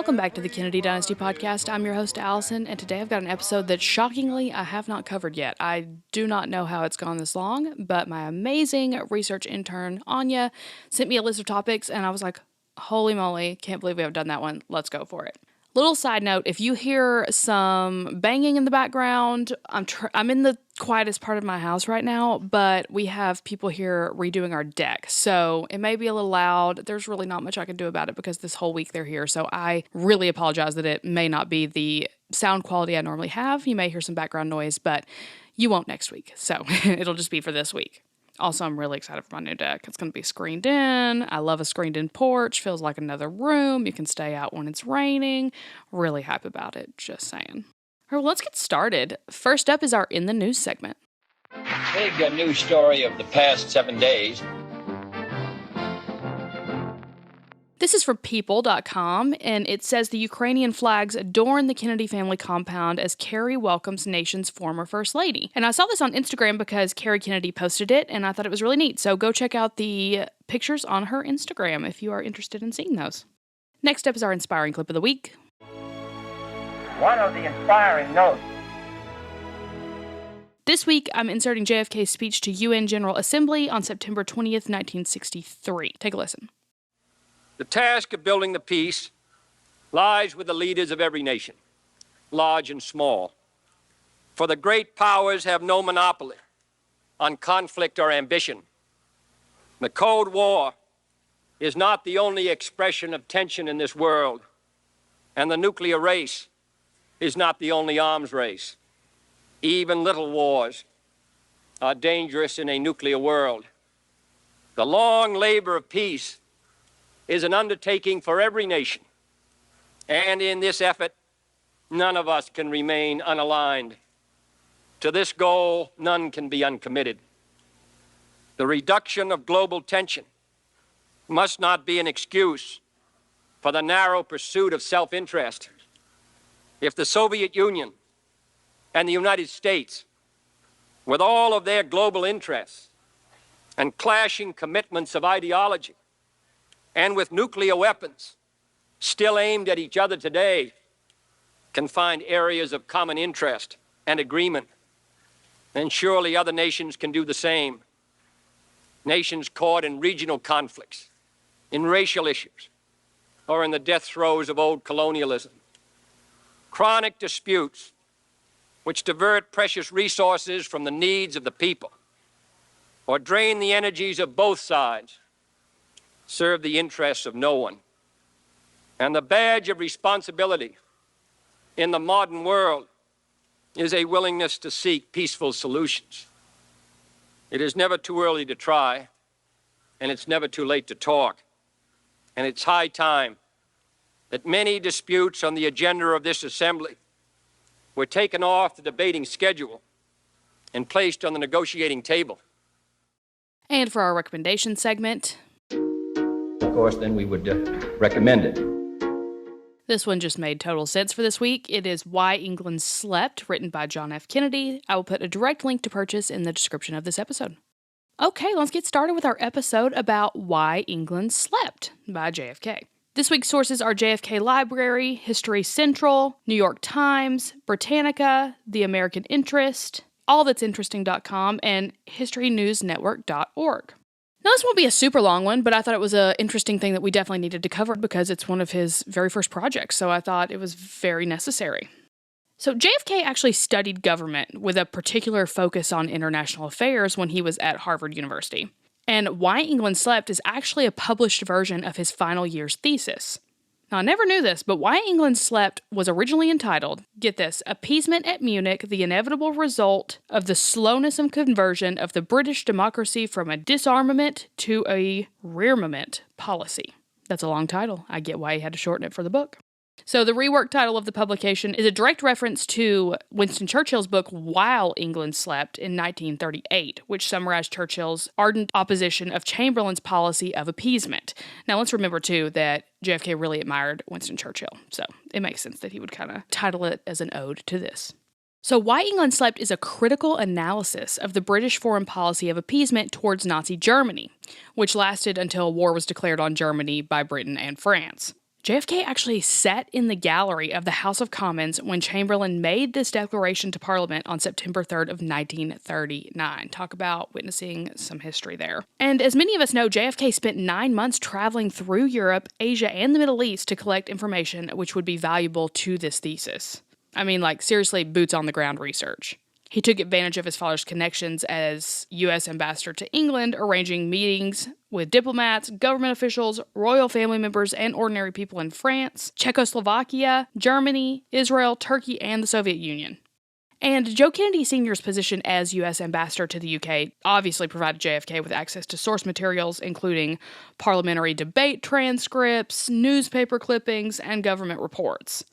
Welcome back to the Kennedy Dynasty podcast. I'm your host, Alyson, and today I've got an episode that shockingly I have not covered yet. I do not know how it's gone this long, but my amazing research intern, Anya, sent me a list of topics, and I was like, holy moly, can't believe we haven't done that one. Let's go for it. Little side note, if you hear some banging in the background, I'm in the quietest part of my house right now, but we have people here redoing our deck, so it may be a little loud. There's really not much I can do about it because this whole week they're here, so I really apologize that it may not be the sound quality I normally have. You may hear some background noise, but you won't next week, so it'll just be for this week. Also, I'm really excited for my new deck. It's going to be screened in. I love a screened in porch. Feels like another room. You can stay out when it's raining. Really hype about it. Just saying. All right, well, let's get started. First up is our In the News segment. Big news story of the past 7 days. This is from People.com, and it says the Ukrainian flags adorn the Kennedy family compound as Carrie welcomes nation's former First Lady. And I saw this on Instagram because Carrie Kennedy posted it, and I thought it was really neat. So go check out the pictures on her Instagram if you are interested in seeing those. Next up is our inspiring clip of the week. One of the inspiring notes. This week, I'm inserting JFK's speech to UN General Assembly on September 20th, 1963. Take a listen. The task of building the peace lies with the leaders of every nation, large and small. For the great powers have no monopoly on conflict or ambition. The Cold War is not the only expression of tension in this world, and the nuclear race is not the only arms race. Even little wars are dangerous in a nuclear world. The long labor of peace is an undertaking for every nation. And in this effort, none of us can remain unaligned. To this goal, none can be uncommitted. The reduction of global tension must not be an excuse for the narrow pursuit of self-interest. If the Soviet Union and the United States, with all of their global interests and clashing commitments of ideology, and with nuclear weapons still aimed at each other today, can find areas of common interest and agreement, then surely other nations can do the same. Nations caught in regional conflicts, in racial issues, or in the death throes of old colonialism. Chronic disputes which divert precious resources from the needs of the people or drain the energies of both sides serve the interests of no one. And the badge of responsibility in the modern world is a willingness to seek peaceful solutions. It is never too early to try, and it's never too late to talk. And it's high time that many disputes on the agenda of this assembly were taken off the debating schedule and placed on the negotiating table. And for our recommendation segment, Of course, then we would recommend it. this one just made total sense for this week. It is Why England Slept, written by John F. Kennedy. I will put a direct link to purchase in the description of this episode. Okay, let's get started with our episode about Why England Slept by JFK. This week's sources are JFK Library, History Central, New York Times, Britannica, The American Interest, allthat'sinteresting.com, and historynewsnetwork.org. Now, this won't be a super long one, but I thought it was an interesting thing that we definitely needed to cover because it's one of his very first projects, so I thought it was very necessary. So JFK actually studied government with a particular focus on international affairs when he was at Harvard University. And Why England Slept is actually a published version of his final year's thesis. Now, I never knew this, but Why England Slept was originally entitled, get this, Appeasement at Munich, the Inevitable Result of the Slowness and Conversion of the British Democracy from a Disarmament to a Rearmament Policy. That's a long title. I get why he had to shorten it for the book. So the reworked title of the publication is a direct reference to Winston Churchill's book While England Slept in 1938, which summarized Churchill's ardent opposition of Chamberlain's policy of appeasement. Now let's remember, too, that JFK really admired Winston Churchill, so it makes sense that he would kind of title it as an ode to this. So Why England Slept is a critical analysis of the British foreign policy of appeasement towards Nazi Germany, which lasted until war was declared on Germany by Britain and France. JFK actually sat in the gallery of the House of Commons when Chamberlain made this declaration to Parliament on September 3rd of 1939. Talk about witnessing some history there. And as many of us know, JFK spent 9 months traveling through Europe, Asia, and the Middle East to collect information which would be valuable to this thesis. I mean, like, seriously, boots on the ground research. He took advantage of his father's connections as U.S. ambassador to England, arranging meetings with diplomats, government officials, royal family members, and ordinary people in France, Czechoslovakia, Germany, Israel, Turkey, and the Soviet Union. And Joe Kennedy Sr.'s position as U.S. ambassador to the UK obviously provided JFK with access to source materials, including parliamentary debate transcripts, newspaper clippings, and government reports.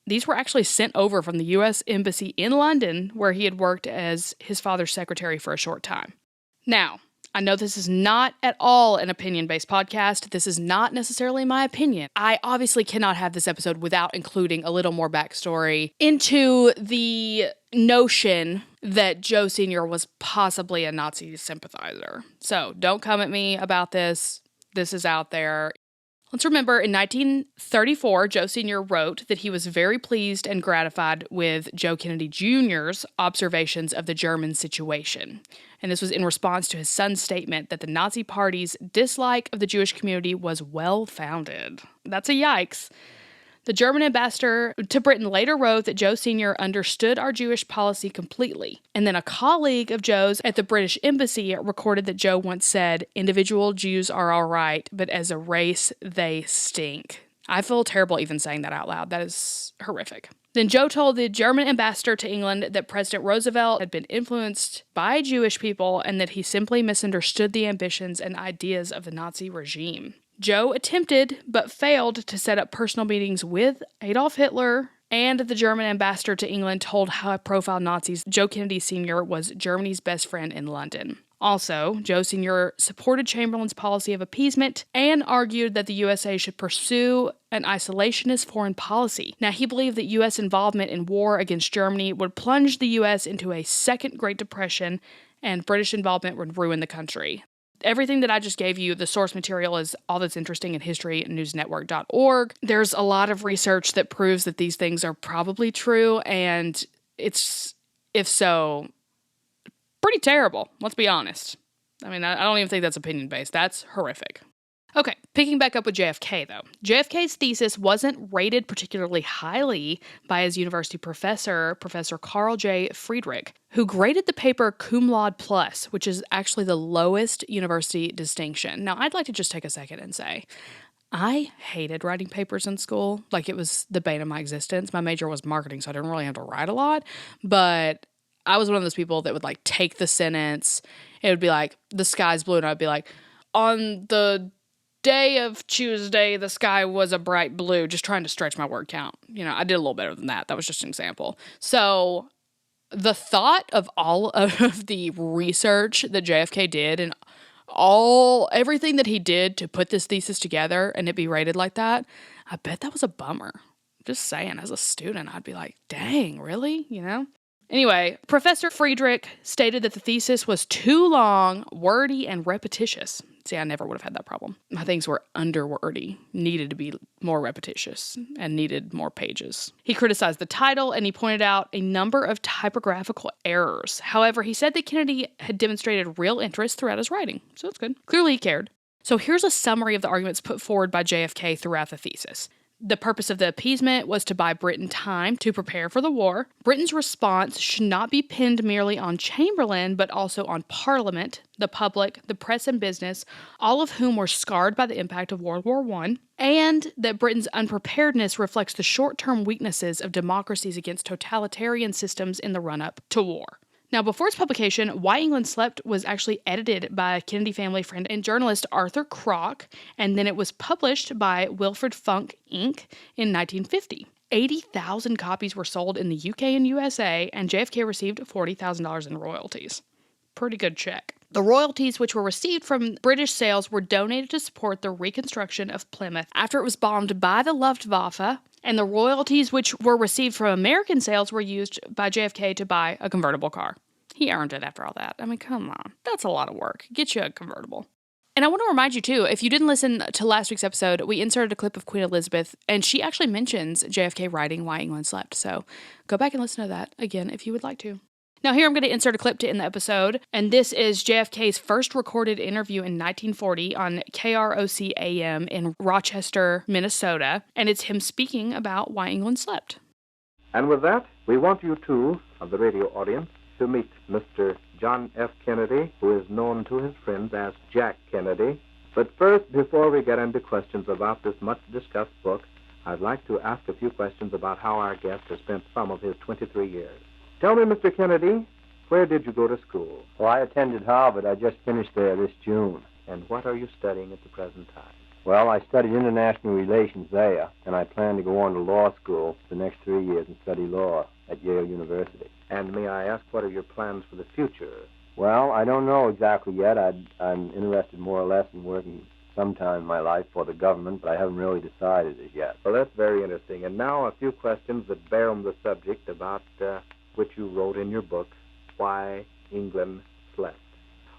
These were actually sent over from the U.S. Embassy in London, where he had worked as his father's secretary for a short time. Now, I know this is not at all an opinion-based podcast. This is not necessarily my opinion. I obviously cannot have this episode without including a little more backstory into the notion that Joe Sr. was possibly a Nazi sympathizer. So don't come at me about this. This is out there. Let's remember, in 1934, Joe Sr. wrote that he was very pleased and gratified with Joe Kennedy Jr.'s observations of the German situation. And this was in response to his son's statement that the Nazi Party's dislike of the Jewish community was well-founded. That's a yikes. The German ambassador to Britain later wrote that Joe Sr. understood our Jewish policy completely. And then a colleague of Joe's at the British Embassy recorded that Joe once said, "Individual Jews are all right, but as a race, they stink." I feel terrible even saying that out loud. That is horrific. Then Joe told the German ambassador to England that President Roosevelt had been influenced by Jewish people and that he simply misunderstood the ambitions and ideas of the Nazi regime. Joe attempted, but failed, to set up personal meetings with Adolf Hitler, and the German ambassador to England told high-profile Nazis Joe Kennedy Sr. was Germany's best friend in London. Also, Joe Sr. supported Chamberlain's policy of appeasement and argued that the USA should pursue an isolationist foreign policy. Now, he believed that U.S. involvement in war against Germany would plunge the U.S. into a second Great Depression, and British involvement would ruin the country. Everything that I just gave you, the source material, is all that's interesting in historynewsnetwork.org. There's a lot of research that proves that these things are probably true, and it's, if so, pretty terrible. Let's be honest. I mean, I don't even think that's opinion-based. That's horrific. Okay, picking back up with JFK, though. JFK's thesis wasn't rated particularly highly by his university professor, Professor Carl J. Friedrich, who graded the paper cum laude plus, which is actually the lowest university distinction. Now, I'd like to just take a second and say, I hated writing papers in school. Like, it was the bane of my existence. My major was marketing, so I didn't really have to write a lot, but I was one of those people that would, like, take the sentence. It would be like, the sky's blue, and I'd be like, on the day of Tuesday, the sky was a bright blue, just trying to stretch my word count. You know, I did a little better than that. That was just an example. So the thought of all of the research that JFK did and everything that he did to put this thesis together and it be rated like that, I bet that was a bummer. Just saying, as a student, I'd be like, dang, really? You know? Anyway, Professor Friedrich stated that the thesis was too long, wordy, and repetitious. See, I never would have had that problem. My things were under-wordy, needed to be more repetitious, and needed more pages. He criticized the title, and he pointed out a number of typographical errors. However, he said that Kennedy had demonstrated real interest throughout his writing, so that's good. Clearly he cared. So here's a summary of the arguments put forward by JFK throughout the thesis. The purpose of the appeasement was to buy Britain time to prepare for the war. Britain's response should not be pinned merely on Chamberlain, but also on Parliament, the public, the press, and business, all of whom were scarred by the impact of World War I, and that Britain's unpreparedness reflects the short-term weaknesses of democracies against totalitarian systems in the run-up to war. Now, before its publication, Why England Slept was actually edited by Kennedy family friend and journalist Arthur Kroc, and then it was published by Wilfred Funk, Inc. in 1950. 80,000 copies were sold in the UK and USA, and JFK received $40,000 in royalties. Pretty good check. The royalties which were received from British sales were donated to support the reconstruction of Plymouth after it was bombed by the Luftwaffe, and the royalties which were received from American sales were used by JFK to buy a convertible car. He earned it after all that. I mean, come on. That's a lot of work. Get you a convertible. And I want to remind you, too, if you didn't listen to last week's episode, we inserted a clip of Queen Elizabeth, and she actually mentions JFK writing Why England Slept. So go back and listen to that again if you would like to. Now, here I'm going to insert a clip to end the episode, and this is JFK's first recorded interview in 1940 on KROC AM in Rochester, Minnesota, and it's him speaking about why England slept. And with that, we want you too, of the radio audience, to meet Mr. John F. Kennedy, who is known to his friends as Jack Kennedy. But first, before we get into questions about this much-discussed book, I'd like to ask a few questions about how our guest has spent some of his 23 years. Tell me, Mr. Kennedy, where did you go to school? Well, I attended Harvard. I just finished there this June. And what are you studying at the present time? Well, I studied international relations there, and I plan to go on to law school the next 3 years and study law at Yale University. And may I ask, what are your plans for the future? Well, I don't know exactly yet. I'm interested more or less in working sometime in my life for the government, but I haven't really decided as yet. Well, that's very interesting. And now a few questions that bear on the subject about which you wrote in your book, Why England Slept.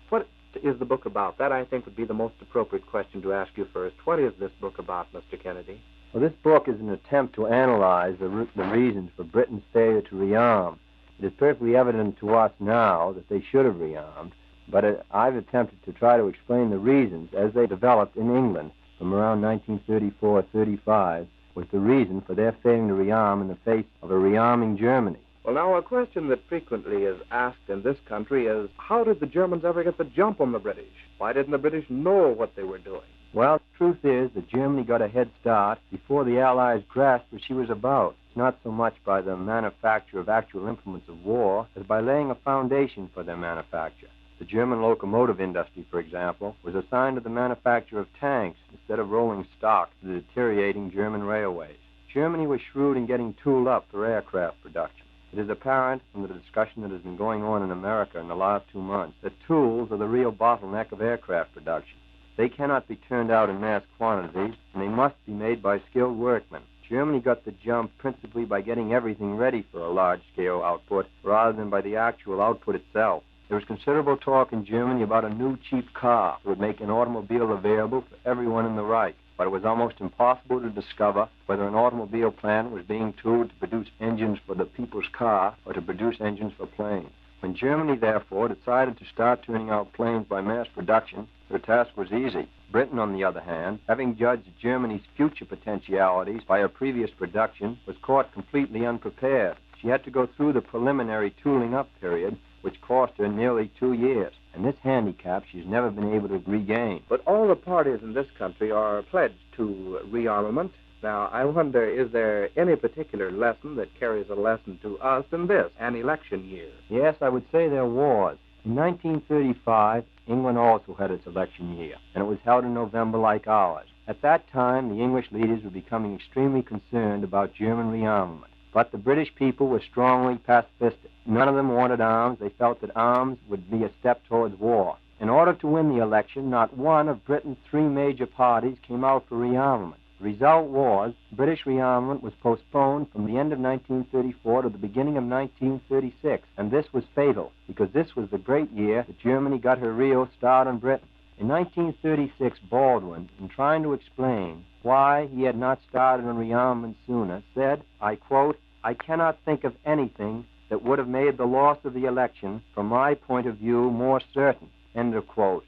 What is the book about? That, I think, would be the most appropriate question to ask you first. What is this book about, Mr. Kennedy? Well, this book is an attempt to analyze the reasons for Britain's failure to rearm. It is perfectly evident to us now that they should have rearmed, but I've attempted to try to explain the reasons as they developed in England from around 1934-35 was the reason for their failing to rearm in the face of a rearming Germany. Well, now, a question that frequently is asked in this country is, how did the Germans ever get the jump on the British? Why didn't the British know what they were doing? Well, the truth is that Germany got a head start before the Allies grasped what she was about. It's not so much by the manufacture of actual implements of war as by laying a foundation for their manufacture. The German locomotive industry, for example, was assigned to the manufacture of tanks instead of rolling stock to the deteriorating German railways. Germany was shrewd in getting tooled up for aircraft production. It is apparent from the discussion that has been going on in America in the last 2 months that tools are the real bottleneck of aircraft production. They cannot be turned out in mass quantities, and they must be made by skilled workmen. Germany got the jump principally by getting everything ready for a large-scale output rather than by the actual output itself. There was considerable talk in Germany about a new cheap car that would make an automobile available for everyone in the Reich, but it was almost impossible to discover whether an automobile plant was being tooled to produce engines for the people's car or to produce engines for planes. When Germany, therefore, decided to start turning out planes by mass production, their task was easy. Britain, on the other hand, having judged Germany's future potentialities by her previous production, was caught completely unprepared. She had to go through the preliminary tooling-up period, which cost her nearly 2 years. And this handicap she's never been able to regain. But all the parties in this country are pledged to rearmament. Now, I wonder, is there any particular lesson that carries a lesson to us in this, an election year? Yes, I would say there was. In 1935, England also had its election year, and it was held in November like ours. At that time, the English leaders were becoming extremely concerned about German rearmament. But the British people were strongly pacifistic. None of them wanted arms. They felt that arms would be a step towards war. In order to win the election, not one of Britain's 3 major parties came out for rearmament. The result was British rearmament was postponed from the end of 1934 to the beginning of 1936, and this was fatal, because this was the great year that Germany got her real start on Britain. In 1936, Baldwin, in trying to explain why he had not started on rearmament sooner, said, I quote, "I cannot think of anything that would have made the loss of the election, from my point of view, more certain," end of quote.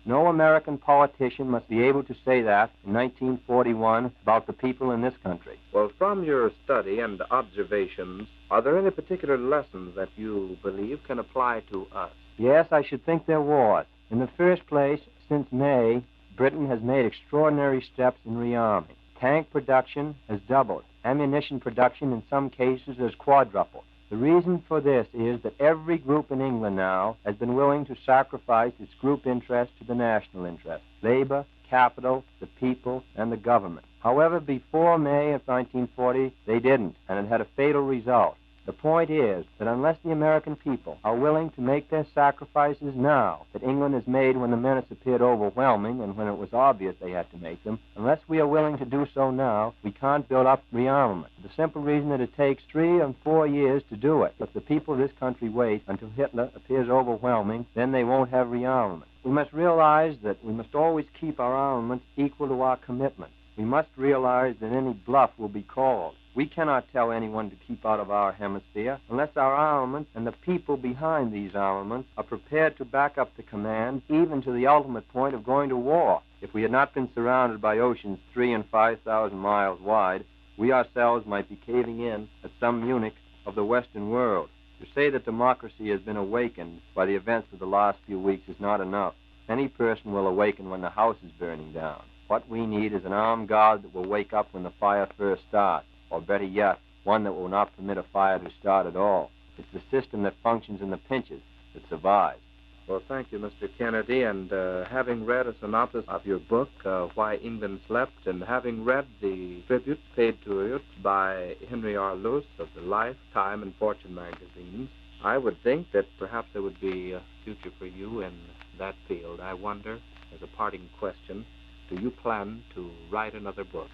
No American politician must be able to say that in 1941 about the people in this country. Well, from your study and observations, are there any particular lessons that you believe can apply to us? Yes, I should think there was. In the first place, since May, Britain has made extraordinary steps in rearming. Tank production has doubled. Ammunition production in some cases has quadrupled. The reason for this is that every group in England now has been willing to sacrifice its group interest to the national interest. Labor, capital, the people, and the government. However, before May of 1940, they didn't, and it had a fatal result. The point is that unless the American people are willing to make their sacrifices now that England has made when the menace appeared overwhelming and when it was obvious they had to make them, unless we are willing to do so now, we can't build up rearmament. The simple reason that it takes 3 and 4 years to do it. If the people of this country wait until Hitler appears overwhelming, then they won't have rearmament. We must realize that we must always keep our armaments equal to our commitment. We must realize that any bluff will be called. We cannot tell anyone to keep out of our hemisphere unless our armaments and the people behind these armaments are prepared to back up the command, even to the ultimate point of going to war. If we had not been surrounded by oceans 3,000 and 5,000 miles wide, we ourselves might be caving in at some Munich of the Western world. To say that democracy has been awakened by the events of the last few weeks is not enough. Any person will awaken when the house is burning down. What we need is an armed guard that will wake up when the fire first starts, or better yet, one that will not permit a fire to start at all. It's the system that functions in the pinches that survives. Well, thank you, Mr. Kennedy. And having read a synopsis of your book, Why England Slept, and having read the tributes paid to it by Henry R. Lewis of the Life, Time, and Fortune magazines, I would think that perhaps there would be a future for you in that field. I wonder, as a parting question, do you plan to write another book?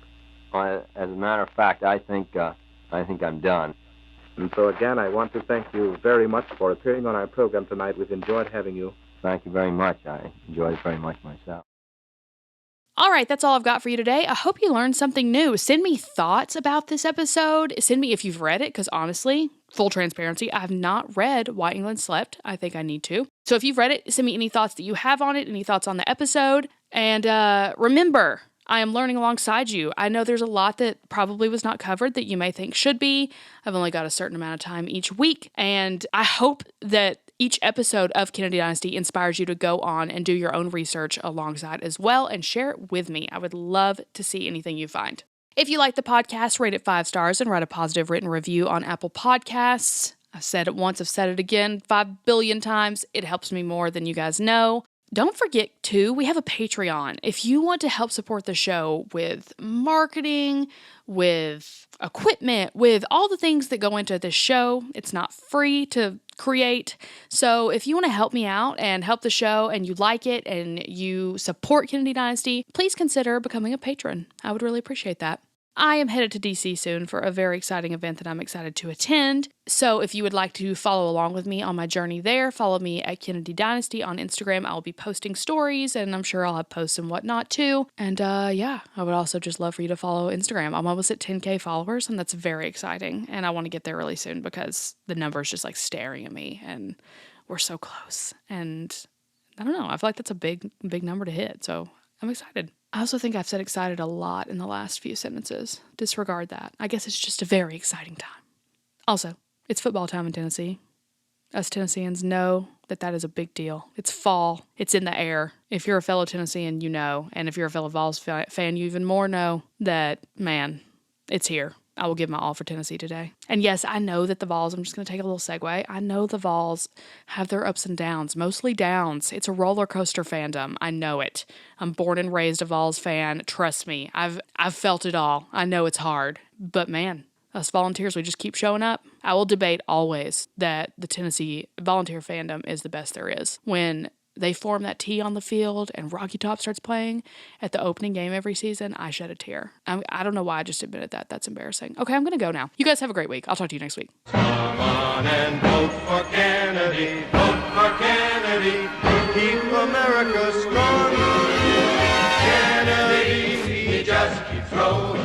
Well, as a matter of fact, I think I'm done. And so again, I want to thank you very much for appearing on our program tonight. We've enjoyed having you. Thank you very much. I enjoyed it very much myself. All right, that's all I've got for you today. I hope you learned something new. Send me thoughts about this episode. Send me if you've read it, because honestly, full transparency, I have not read Why England Slept. I think I need to. So if you've read it, send me any thoughts that you have on it, any thoughts on the episode. And remember, I am learning alongside you. I know there's a lot that probably was not covered that you may think should be. I've only got a certain amount of time each week, and I hope that each episode of Kennedy Dynasty inspires you to go on and do your own research alongside as well and share it with me. I would love to see anything you find. If you like the podcast, rate it 5 stars and write a positive written review on Apple Podcasts. I've said it once, I've said it again 5 billion times. It helps me more than you guys know. Don't forget, too, we have a Patreon. If you want to help support the show with marketing, with equipment, with all the things that go into this show, it's not free to create. So if you want to help me out and help the show and you like it and you support Kennedy Dynasty, please consider becoming a patron. I would really appreciate that. I am headed to DC soon for a very exciting event that I'm excited to attend. So if you would like to follow along with me on my journey there, follow me at Kennedy Dynasty on Instagram. I'll be posting stories, and I'm sure I'll have posts and whatnot too. And I would also just love for you to follow Instagram. I'm almost at 10K followers, and that's very exciting. And I want to get there really soon because the number's just like staring at me, and we're so close. And I don't know, I feel like that's a big number to hit. So I'm excited. I also think I've said excited a lot in the last few sentences. Disregard that. I guess it's just a very exciting time. Also, it's football time in Tennessee. Us Tennesseans know that that is a big deal. It's fall. It's in the air. If you're a fellow Tennessean, you know. And if you're a fellow Vols fan, you even more know that, man, it's here. I will give my all for Tennessee today. And yes, I know that the Vols, I'm just going to take a little segue. I know the Vols have their ups and downs, mostly downs. It's a roller coaster fandom. I know it. I'm born and raised a Vols fan. Trust me, I've felt it all. I know it's hard. But man, us volunteers, we just keep showing up. I will debate always that the Tennessee volunteer fandom is the best there is. When they form that T on the field and Rocky Top starts playing at the opening game every season, I shed a tear. I don't know why I just admitted that. That's embarrassing. Okay, I'm going to go now. You guys have a great week. I'll talk to you next week. Come on and vote for Kennedy. Vote for Kennedy. Keep America strong. Kennedy, he just keeps rolling.